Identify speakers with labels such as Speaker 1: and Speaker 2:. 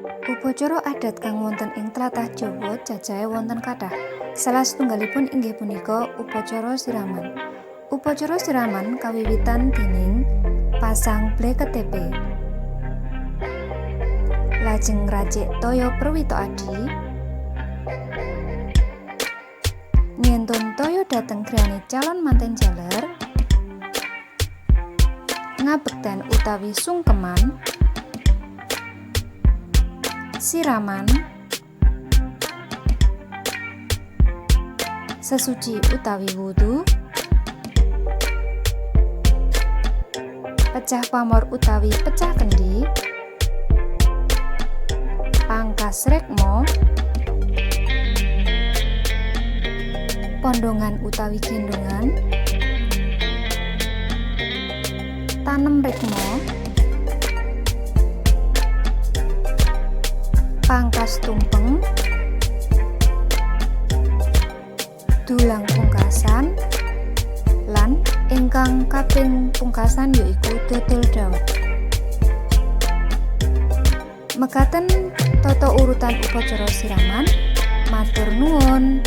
Speaker 1: Upacara adat kang wonten ing tlatah Jawa cacahe wonten kathah. Salah setunggalipun inggih punika upacara siraman. Upacara siraman kawiwitan déning pasang bleketepé. Lajeng ngracik toya perwita adi. Nyentun toya dhateng griyane calon manten jaler. Ngabekten utawi sungkeman. Siraman, sesuci utawi wudu, pecah pamor utawi pecah kendi, pangkas rekmo, pondongan utawi gendongan, tanem rekmo, pangkas tumpeng, dulang pungkasan, lan ingkang kaping pungkasan yaiku dodol dawet. Mekaten tata urutan upacara siraman. Matur nuwun.